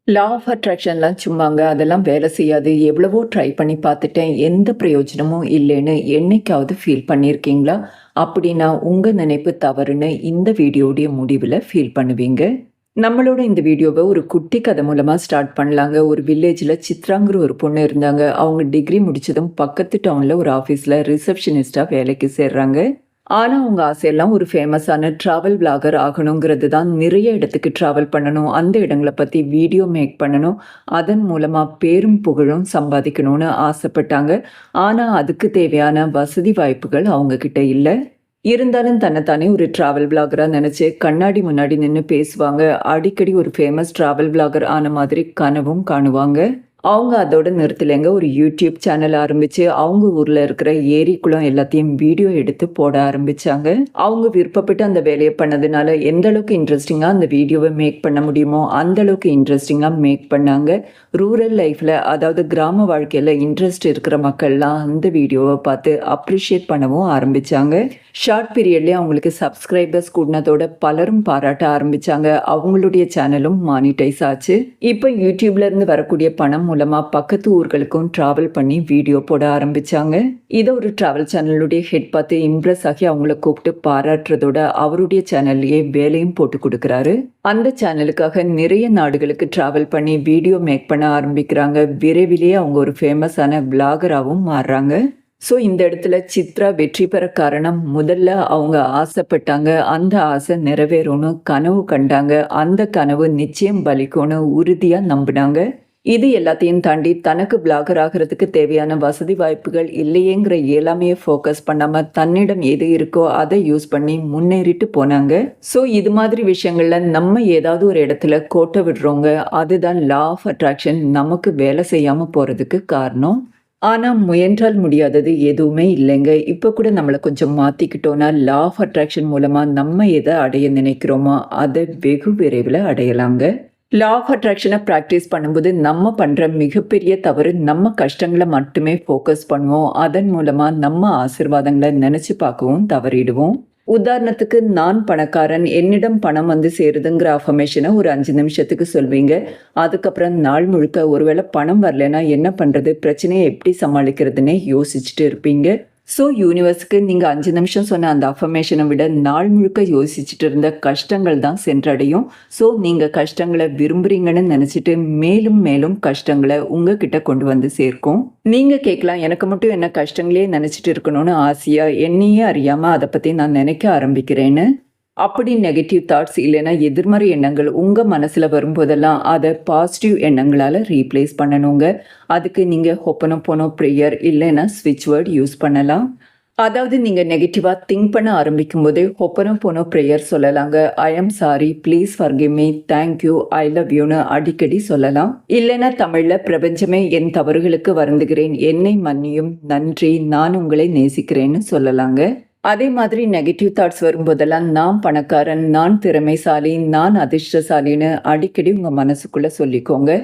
Law of அட்ராக்ஷன்லாம் சும்மாங்க. அதெல்லாம் வேலை செய்யாது. எவ்வளவோ ட்ரை பண்ணி பார்த்துட்டேன். எந்த பிரயோஜனமும் இல்லைன்னு என்னைக்காவது ஃபீல் பண்ணியிருக்கீங்களா? அப்படின்னா உங்க நினைப்பு தவறுன்னு இந்த வீடியோவுடைய முடிவுல ஃபீல் பண்ணுவீங்க. நம்மளோட இந்த வீடியோவ ஒரு குட்டி கதை மூலமா ஸ்டார்ட் பண்ணலாங்க. ஒரு வில்லேஜ்ல சித்ராங்கிற ஒரு பொண்ணு இருந்தாங்க. அவங்க டிகிரி முடிச்சதும் பக்கத்து டவுன்ல ஒரு ஆஃபீஸ்ல ரிசப்ஷனிஸ்ட்டா வேலைக்கு சேர்றாங்க. ஆனா, உங்க ஆசையெல்லாம் ஒரு ஃபேமஸான ட்ராவல் விளாகர் ஆகணுங்கிறது தான். நிறைய இடத்துக்கு ட்ராவல் பண்ணணும். அந்த இடங்கள பத்தி வீடியோ மேக் பண்ணணும். அதன் மூலமா பேரும் புகழும் சம்பாதிக்கணும்னு ஆசைப்பட்டாங்க. ஆனா, அதுக்கு தேவையான வசதி வாய்ப்புகள் அவங்க கிட்ட இல்ல. இருந்தாலும் தன்னைத்தானே ஒரு ட்ராவல் விளாகரா நெனச்சு கண்ணாடி முன்னாடி நின்னு பேசுவாங்க. அடிக்கடி ஒரு ஃபேமஸ் ட்ராவல் விளாகர் ஆன மாதிரி கனவும் காணுவாங்க. அவங்க அதோட நிறுத்தலைங்க. ஒரு யூடியூப் சேனல் ஆரம்பிச்சு, அவங்க ஊர்ல இருக்கிற ஏரி, குளம் எல்லாத்தையும் வீடியோ எடுத்து போட ஆரம்பிச்சாங்க. அவங்க விருப்பப்பட்டு அந்த வேலைய பண்ணதுனால, எந்த அளவுக்கு இன்ட்ரெஸ்டிங்கா அந்த வீடியோவ மேக் பண்ண முடியுமோ, அந்த அளவுக்கு இன்ட்ரெஸ்டிங்கா மேக் பண்ணாங்க. ரூரல் லைஃப்ல, அதாவது கிராம வாழ்க்கையில இன்ட்ரெஸ்ட் இருக்கிற மக்கள்லாம் அந்த வீடியோவ பார்த்து அப்ரிஷியேட் பண்ணவும் ஆரம்பிச்சாங்க. ஷார்ட் பீரியட்லயே அவங்களுக்கு சப்ஸ்கிரைபர்ஸ் கூடுனதோட பலரும் பாராட்ட ஆரம்பிச்சாங்க. அவங்களுடைய சேனலும் மானிட்டைஸ் ஆச்சு. இப்ப யூடியூப்ல இருந்து வரக்கூடிய பணம் மூலமா பக்கத்து ஊர்களுக்கும் டிராவல் பண்ணி வீடியோ போட ஆரம்பிச்சாங்க. இதை ஒரு டிராவல் சேனலுடைய ஹெட் பார்த்து இம்ப்ரெஸ் ஆகி அவங்கள கூப்பிட்டு பாராட்டுறதோட அவருடைய சேனல்லையே வேலையும் போட்டு கொடுக்குறாரு. அந்த சேனலுக்காக நிறைய நாடுகளுக்கு டிராவல் பண்ணி வீடியோ மேக் பண்ண ஆரம்பிக்கிறாங்க. விரைவிலேயே அவங்க ஒரு ஃபேமஸான விளாகராகவும் மாறுறாங்க. ஸோ இந்த இடத்துல சித்ரா வெற்றி பெற காரணம், முதல்ல அவங்க ஆசைப்பட்டாங்க. அந்த ஆசை நிறைவேறும்னு கனவு கண்டாங்க. அந்த கனவு நிச்சயம் பலிக்கும்னு உறுதியா நம்பினாங்க. இது எல்லாத்தையும் தாண்டி தனக்கு விளாகர் ஆகிறதுக்கு தேவையான வசதி வாய்ப்புகள் இல்லையேங்கிற இயலாமையை ஃபோக்கஸ் பண்ணாம தன்னிடம் எது இருக்கோ அதை யூஸ் பண்ணி முன்னேறிட்டு போனாங்க. ஸோ இது மாதிரி விஷயங்கள்ல நம்ம ஏதாவது ஒரு இடத்துல கோட்டை விடுறோங்க. அதுதான் லா ஆஃப் அட்ராக்ஷன் நமக்கு வேலை செய்யாம போறதுக்கு காரணம். ஆனா, முயன்றால் முடியாதது எதுவுமே இல்லைங்க. இப்ப கூட நம்மள கொஞ்சம் மாத்திக்கிட்டோம்னா, லா ஆஃப் அட்ராக்ஷன் மூலமா நம்ம எத அடைய நினைக்கிறோமோ, அத வெகு விரைவில அடையலாங்க. லா ஆஃப் அட்ராக்ஷன பிராக்டிஸ் பண்ணும்போது, நம்ம பண்ற மிகப்பெரிய தவறு நம்ம கஷ்டங்கள மட்டுமே ஃபோக்கஸ் பண்ணுவோம். அதன் மூலமா நம்ம ஆசீர்வாதங்கள நெனச்சு பார்க்கவும் தவறிடுவோம். உதாரணத்துக்கு, நான் பணக்காரன், என்னிடம் பணம் வந்து சேருதுங்கிற அஃபர்மேஷனை ஒரு 5 நிமிஷத்துக்கு சொல்வீங்க. அதுக்கப்புறம் நாள் முழுக்க ஒருவேளை பணம் வரலைன்னா என்ன பண்ணுறது, பிரச்சனையை எப்படி சமாளிக்கிறதுனே யோசிச்சுட்டு இருப்பீங்க. ஸோ யூனிவர்ஸ்க்கு நீங்கள் 5 நிமிஷம் சொன்ன அந்த அஃபர்மேஷனை விட நாள் முழுக்க யோசிச்சுட்டு இருந்த கஷ்டங்கள் தான் சென்றடையும். ஸோ நீங்கள் கஷ்டங்களை விரும்புகிறீங்கன்னு நினச்சிட்டு மேலும் மேலும் கஷ்டங்களை உங்ககிட்ட கொண்டு வந்து சேர்க்கும். நீங்கள் கேட்கலாம், எனக்கு மட்டும் என்ன கஷ்டங்களே நினச்சிட்டு இருக்கணும்னு ஆசையா? என்னையே அறியாமல் அதை பற்றி நான் நினைக்க ஆரம்பிக்கிறேன்னு. அப்படி நெகட்டிவ் தாட்ஸ் இல்லைன்னா எதிர்மறை எண்ணங்கள் உங்கள் மனசில் வரும்போதெல்லாம் அதை பாசிட்டிவ் எண்ணங்களால் ரீப்ளேஸ் பண்ணணுங்க. அதுக்கு நீங்கள் ஹொப்பனோபோனோ ப்ரேயர் இல்லைன்னா ஸ்விட்ச் வேர்ட் யூஸ் பண்ணலாம். அதாவது நீங்கள் நெகட்டிவாக திங்க் பண்ண ஆரம்பிக்கும் போதே ஹொப்பனோபோனோ ப்ரேயர் சொல்லலாங்க. I am sorry, please forgive me, thank you, I love யூன்னு அடிக்கடி சொல்லலாம். இல்லைன்னா தமிழில், பிரபஞ்சமே என் தவறுகளுக்கு வருந்துகிறேன், என்னை மன்னியும், நன்றி, நான் உங்களை நேசிக்கிறேன்னு சொல்லலாங்க. அதே மாதிரி நெகட்டிவ் தாட்ஸ் வரும்போதெல்லாம் நான் பணக்காரன், நான் திறமைசாலி, நான் அதிர்ஷ்டசாலின்னு அடிக்கடி உங்கள் மனசுக்குள்ளே சொல்லிக்கோங்க.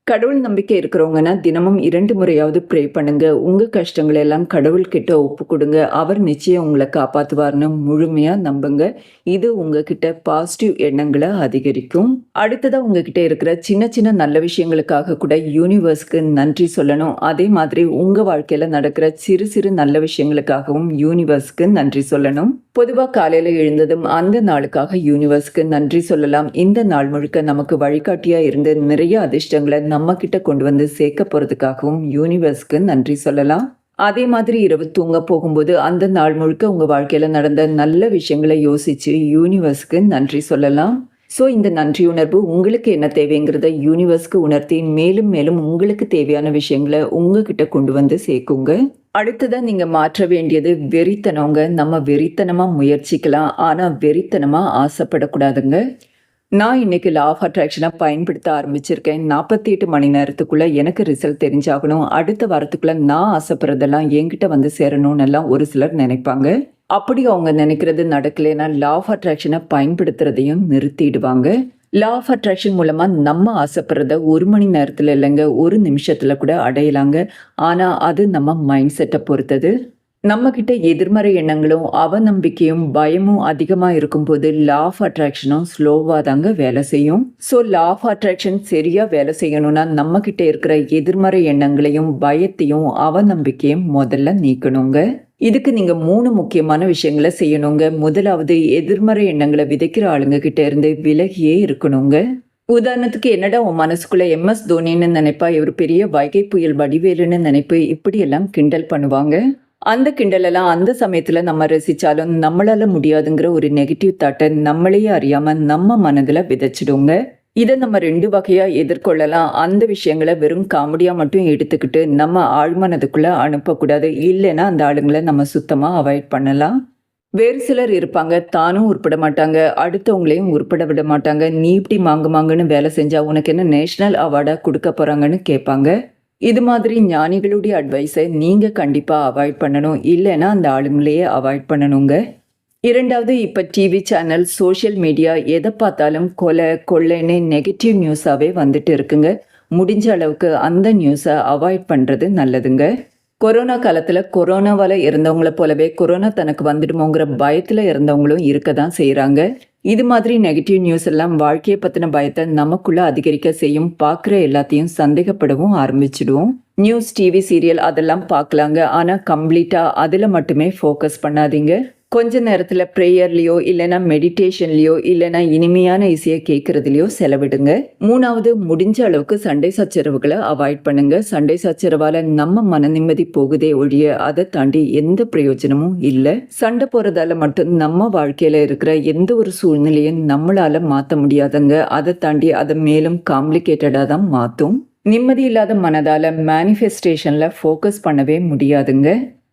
கடவுள் நம்பிக்கை இருக்கிறவங்கன்னா தினமும் 2 முறையாவது ப்ரே பண்ணுங்க. உங்க கஷ்டங்களை எல்லாம் கடவுள்கிட்ட ஒப்பு கொடுங்க. அவர் நிச்சயம் உங்களை காப்பாற்றுவார்னு முழுமையா நம்புங்க. இது உங்ககிட்ட பாசிட்டிவ் எண்ணங்களை அதிகரிக்கும். அடுத்ததா உங்ககிட்ட இருக்கிற சின்ன சின்ன நல்ல விஷயங்களுக்காக கூட யூனிவர்ஸ்க்கு நன்றி சொல்லணும். அதே மாதிரி உங்க வாழ்க்கையில நடக்கிற சிறு சிறு நல்ல விஷயங்களுக்காகவும் யூனிவர்ஸ்க்கு நன்றி சொல்லணும். பொதுவாக காலையில் எழுந்ததும் அந்த நாளுக்காக யூனிவர்ஸ்க்கு நன்றி சொல்லலாம். இந்த நாள் முழுக்க நமக்கு வழிகாட்டியா இருந்து நிறைய அதிர்ஷ்டங்களை நம்ம கிட்ட கொண்டு வந்து சேர்க்க போறதுக்காகவும் யூனிவர்ஸ்க்கு நன்றி சொல்லலாம். அதே மாதிரி இரவு தூங்க போகும்போது அந்த நாள் முழுக்க உங்க வாழ்க்கையில நடந்த நல்ல விஷயங்களை யோசிச்சு யூனிவர்ஸ்க்கு நன்றி சொல்லலாம். ஸோ இந்த நன்றி உணர்வு உங்களுக்கு என்ன தேவைங்கிறத யூனிவர்ஸ்க்கு உணர்த்தி மேலும் மேலும் உங்களுக்கு தேவையான விஷயங்களை உங்ககிட்ட கொண்டு வந்து சேர்க்குங்க. அடுத்ததான் நீங்க மாற்ற வேண்டியது வெறித்தனங்க. நம்ம வெறித்தனமா முயற்சிக்கலாம், ஆனா வெறித்தனமா ஆசைப்படக்கூடாதுங்க. நான் இன்னைக்கு லா ஆஃப் அட்ராக்ஷனை பயன்படுத்த ஆரம்பிச்சிருக்கேன். 48 மணி நேரத்துக்குள்ள எனக்கு ரிசல்ட் தெரிஞ்சாகணும், அடுத்த வாரத்துக்குள்ள நான் ஆசைப்படுறதெல்லாம் என்கிட்ட வந்து சேரணும்னு எல்லாம் ஒரு சிலர் நினைப்பாங்க. அப்படி அவங்க நினைக்கிறது நடக்கலைன்னா லா ஆஃப் அட்ராக்ஷனை பயன்படுத்துறதையும் நிறுத்திடுவாங்க. லா ஆஃப் அட்ராக்ஷன் மூலமா நம்ம ஆசைப்படுறத 1 மணி நேரத்துல இல்லைங்க, 1 நிமிஷத்துல கூட அடையலாங்க. ஆனா அது நம்ம மைண்ட் செட்டை பொறுத்தது. நம்ம கிட்ட எதிர்மறை எண்ணங்களும் அவநம்பிக்கையும் பயமும் அதிகமா இருக்கும்போது லா ஆஃப் அட்ராக்ஷனும் ஸ்லோவா தாங்க வேலை செய்யும். ஸோ லா ஆஃப் அட்ராக்ஷன் சரியா வேலை செய்யணும்னா நம்ம கிட்ட இருக்கிற எதிர்மறை எண்ணங்களையும் பயத்தையும் அவநம்பிக்கையும் முதல்ல நீக்கணுங்க. இதுக்கு நீங்க 3 முக்கியமான விஷயங்களை செய்யணுங்க. முதலாவது, எதிர்மறை எண்ணங்களை விதைக்கிற ஆளுங்க கிட்ட இருந்து விலகியே இருக்கணுங்க. உதாரணத்துக்கு, என்னடா உன் மனசுக்குள்ள எம்எஸ் தோனின்னு நினைப்பா, இவர் பெரிய வைகை புயல் வடிவேலுன்னு நினைப்பு, இப்படியெல்லாம் கிண்டல் பண்ணுவாங்க. அந்த கிண்டலெல்லாம் அந்த சமயத்துல நம்ம ரசிச்சாலும் நம்மளால முடியாதுங்கிற ஒரு நெகட்டிவ் தாட்டை நம்மளையே அறியாம நம்ம மனதுல விதைச்சிடுங்க. இதை நம்ம 2 வகையா எதிர்கொள்ளலாம். அந்த விஷயங்களை வெறும் காமெடியா மட்டும் எடுத்துக்கிட்டு நம்ம ஆழ்மனதுக்குள்ள அனுப்பக்கூடாது. இல்லைன்னா அந்த ஆளுங்களை நம்ம சுத்தமா அவாய்ட் பண்ணலாம். வேறு சிலர் இருப்பாங்க, தானும் உருப்பட மாட்டாங்க, அடுத்தவங்களையும் உருப்பட விட மாட்டாங்க. நீ இப்படி மாங்குன்னு வேலை செஞ்சா உனக்கு என்ன நேஷனல் அவார்டா கொடுக்க போறாங்கன்னு கேட்பாங்க. இது மாதிரி ஞானிகளுடைய அட்வைஸை நீங்க கண்டிப்பா அவாய்ட் பண்ணணும். இல்லைன்னா அந்த ஆளுங்களையே அவாய்ட் பண்ணணுங்க. 2வது, இப்ப டிவி சேனல், சோஷியல் மீடியா எதை பார்த்தாலும் கொலை கொள்ளைன்னு நெகட்டிவ் நியூஸாவே வந்துட்டு இருக்குங்க. முடிஞ்ச அளவுக்கு அந்த நியூஸை அவாய்ட் பண்றது நல்லதுங்க. கொரோனா காலத்துல கொரோனாவால இறந்தவங்களை போலவே கொரோனா தனக்கு வந்துடுமோங்கிற பயத்துல இறந்தவங்களும் இருக்க தான் செய்யறாங்க. இது மாதிரி நெகட்டிவ் நியூஸ் எல்லாம் வாழ்க்கையை பத்தின பயத்தை நமக்குள்ள அதிகரிக்க செய்யும். பார்க்குற எல்லாத்தையும் சந்தேகப்படவும் ஆரம்பிச்சிடுவோம். நியூஸ், டிவி, சீரியல் அதெல்லாம் பார்க்கலாங்க. ஆனா கம்ப்ளீட்டா அதுல மட்டுமே ஃபோக்கஸ் பண்ணாதீங்க. கொஞ்ச நேரத்துல ப்ரேயர்லயோ இல்லைன்னா மெடிடேஷன்லயோ இல்லைன்னா இனிமையான இசையை கேட்கறதுலயோ செலவிடுங்க. 3வது, முடிஞ்ச அளவுக்கு சண்டை சச்சரவுகளை அவாய்ட் பண்ணுங்க. சண்டை சச்சரவால நம்ம மன நிம்மதி போகுதே ஒழிய அதை தாண்டி எந்த பிரயோஜனமும் இல்லை. சண்டை போறதால மட்டும் நம்ம வாழ்க்கையில இருக்கிற எந்த ஒரு சூழ்நிலையும் நம்மளால மாற்ற முடியாதுங்க. அதை தாண்டி அதை மேலும் காம்ப்ளிகேட்டடா தான் மாற்றும். நிம்மதி இல்லாத மனதால மேனிஃபெஸ்டேஷன்ல ஃபோக்கஸ் பண்ணவே முடியாதுங்க.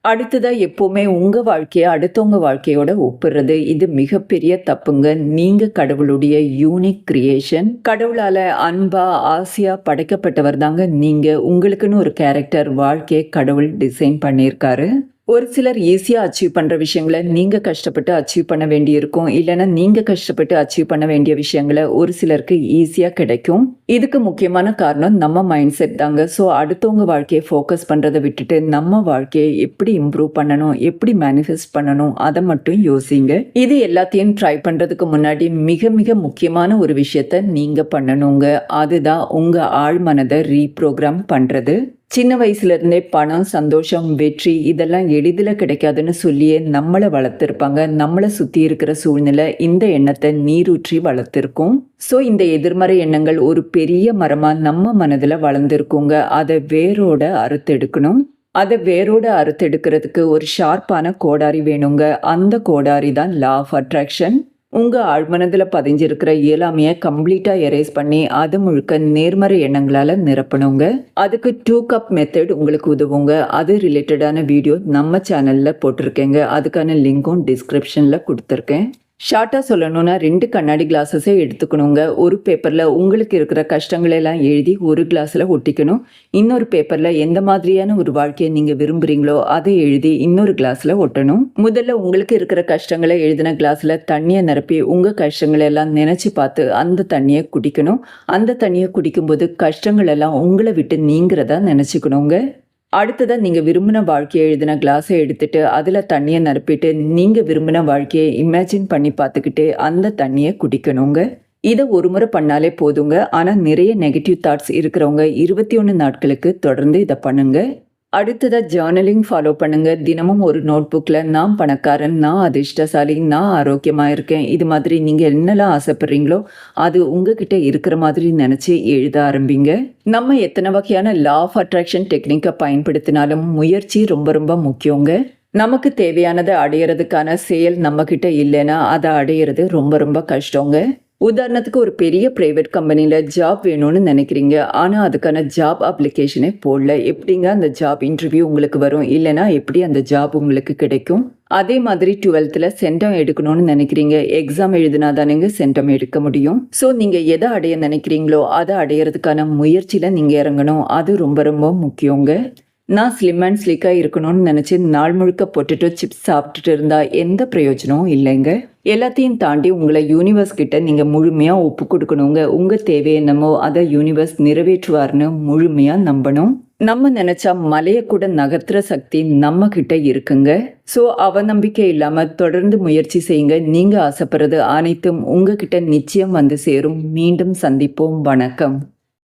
அடுத்ததா, எப்பவுமே உங்க வாழ்க்கையை அடுத்தவங்க வாழ்க்கையோட ஒப்பிடுறது, இது மிகப்பெரிய தப்புங்க. நீங்க கடவுளுடைய யூனிக் கிரியேஷன். கடவுளால அன்பா ஆசையா படைக்கப்பட்டவர் தாங்க நீங்க. உங்களுக்குன்னு ஒரு கேரக்டர், வாழ்க்கையை கடவுள் டிசைன் பண்ணியிருக்காரு. ஒரு சிலர் ஈஸியாக அச்சீவ் பண்ணுற விஷயங்களை நீங்கள் கஷ்டப்பட்டு அச்சீவ் பண்ண வேண்டியிருக்கும். இல்லைன்னா நீங்கள் கஷ்டப்பட்டு அச்சீவ் பண்ண வேண்டிய விஷயங்களை ஒரு சிலருக்கு ஈஸியாக கிடைக்கும். இதுக்கு முக்கியமான காரணம் நம்ம மைண்ட் செட் தாங்க. ஸோ அடுத்தவங்க வாழ்க்கையை ஃபோக்கஸ் பண்ணுறதை விட்டுட்டு நம்ம வாழ்க்கையை எப்படி இம்ப்ரூவ் பண்ணணும், எப்படி மேனிஃபெஸ்ட் பண்ணணும், அதை மட்டும் யோசிங்க. இது எல்லாத்தையும் ட்ரை பண்ணுறதுக்கு முன்னாடி மிக மிக முக்கியமான ஒரு விஷயத்த நீங்கள் பண்ணணுங்க. அதுதான் உங்கள் ஆழ்மனதை ரீப்ரோக்ராம் பண்ணுறது. சின்ன வயசுல இருந்தே பணம், சந்தோஷம், வெற்றி இதெல்லாம் எளிதில் கிடைக்காதுன்னு சொல்லியே நம்மளை வளர்த்துருப்பாங்க. நம்மளை சுற்றி இருக்கிற சூழ்நிலை இந்த எண்ணத்தை நீரூற்றி வளர்த்துருக்கும். ஸோ இந்த எதிர்மறை எண்ணங்கள் ஒரு பெரிய மரமாக நம்ம மனதில் வளர்ந்துருக்குங்க. அதை வேரோட அறுத்தெடுக்கணும். அதை வேரோட அறுத்தெடுக்கிறதுக்கு ஒரு ஷார்ப்பான கோடாரி வேணுங்க. அந்த கோடாரி தான் லா ஆஃப் அட்ராக்ஷன். உங்கள் ஆழ்மனதில் பதிஞ்சிருக்கிற இயலாமையை கம்ப்ளீட்டாக எரேஸ் பண்ணி அது முழுக்க நேர்மறை எண்ணங்களால் நிரப்பணுங்க. அதுக்கு 2 கப் மெத்தட் உங்களுக்கு உதவுங்க. அது ரிலேட்டடான வீடியோ நம்ம சேனலில் போட்டிருக்கேங்க. அதுக்கான லிங்க்கும் டிஸ்கிரிப்ஷனில் கொடுத்துருக்கேன். ஷார்ட்டாக சொல்லணும்னா 2 கண்ணாடி கிளாஸஸை எடுத்துக்கணுங்க. ஒரு பேப்பரில் உங்களுக்கு இருக்கிற கஷ்டங்களெல்லாம் எழுதி ஒரு கிளாஸில் ஒட்டிக்கணும். இன்னொரு பேப்பரில் எந்த மாதிரியான ஒரு வாழ்க்கையை நீங்கள் விரும்புகிறீங்களோ அதை எழுதி இன்னொரு கிளாஸில் ஒட்டணும். முதல்ல உங்களுக்கு இருக்கிற கஷ்டங்களை எழுதின கிளாஸில் தண்ணியை நிரப்பி உங்கள் கஷ்டங்களெல்லாம் நினச்சி பார்த்து அந்த தண்ணியை குடிக்கணும். அந்த தண்ணியை குடிக்கும்போது கஷ்டங்கள் எல்லாம் உங்களை விட்டு நீங்கிறதா நினச்சிக்கணுங்க. அடுத்ததாக நீங்கள் விரும்பின வாழ்க்கையை எழுதின கிளாஸை எடுத்துட்டு அதில் தண்ணியை நிரப்பிட்டு நீங்கள் விரும்பின வாழ்க்கையை இமேஜின் பண்ணி பார்த்துக்கிட்டு அந்த தண்ணியை குடிக்கணுங்க. இதை ஒரு முறை பண்ணாலே போதுங்க. ஆனால் நிறைய நெகட்டிவ் தாட்ஸ் இருக்கிறவங்க 21 நாட்களுக்கு தொடர்ந்து இதை பண்ணுங்க. அடுத்ததாக ஜேர்னலிங் ஃபாலோ பண்ணுங்க. தினமும் ஒரு நோட் புக்கில் நான் பணக்காரன், நான் அதிர்ஷ்டசாலி, நான் ஆரோக்கியமாக இருக்கேன், இது மாதிரி நீங்கள் என்னெல்லாம் ஆசைப்படுறீங்களோ அது உங்ககிட்ட இருக்கிற மாதிரி நினச்சி எழுத ஆரம்பிங்க. நம்ம எத்தனை வகையான லா ஆஃப் அட்ராக்ஷன் டெக்னிக்கை பயன்படுத்தினாலும் முயற்சி ரொம்ப ரொம்ப முக்கியங்க. நமக்கு தேவையானதை அடையிறதுக்கான செயல் நம்மக்கிட்ட இல்லைன்னா அதை அடையிறது ரொம்ப ரொம்ப கஷ்டங்க. உதாரணத்துக்கு, ஒரு பெரிய ப்ரைவேட் கம்பெனியில் ஜாப் வேணும்னு நினைக்கிறீங்க. ஆனால் அதுக்கான ஜாப் அப்ளிகேஷனே போடல. எப்படிங்க அந்த ஜாப் இன்டர்வியூ உங்களுக்கு வரும்? இல்லைனா எப்படி அந்த ஜாப் உங்களுக்கு கிடைக்கும்? அதே மாதிரி 12th சென்டம் எடுக்கணும்னு நினைக்கிறீங்க. எக்ஸாம் எழுதினா தானேங்க சென்டம் எடுக்க முடியும். ஸோ நீங்கள் எதை அடைய நினைக்கிறீங்களோ அதை அடையிறதுக்கான முயற்சியில் நீங்கள் இறங்கணும். அது ரொம்ப ரொம்ப முக்கியங்க. நான் ஸ்லிம் அண்ட் ஸ்லீக்காக இருக்கணும்னு நினச்சி நாள் முழுக்க பொட்டேட்டோ சிப்ஸ் சாப்பிட்டுட்டு இருந்தா எந்த பிரயோஜனமும் இல்லைங்க. எல்லாத்தையும் தாண்டி உங்களை யூனிவர்ஸ் கிட்ட நீங்கள் முழுமையாக ஒப்பு கொடுக்கணுங்க. உங்கள் தேவை என்னமோ அதை யூனிவர்ஸ் நிறைவேற்றுவார்னு முழுமையாக நம்பணும். நம்ம நினச்சா மலையை கூட நகர்த்துற சக்தி நம்ம கிட்ட இருக்குங்க. ஸோ அவநம்பிக்கை இல்லாமல் தொடர்ந்து முயற்சி செய்யுங்க. நீங்கள் ஆசைப்படுறது அனைத்தும் உங்ககிட்ட நிச்சயம் வந்து சேரும். மீண்டும் சந்திப்போம். வணக்கம்.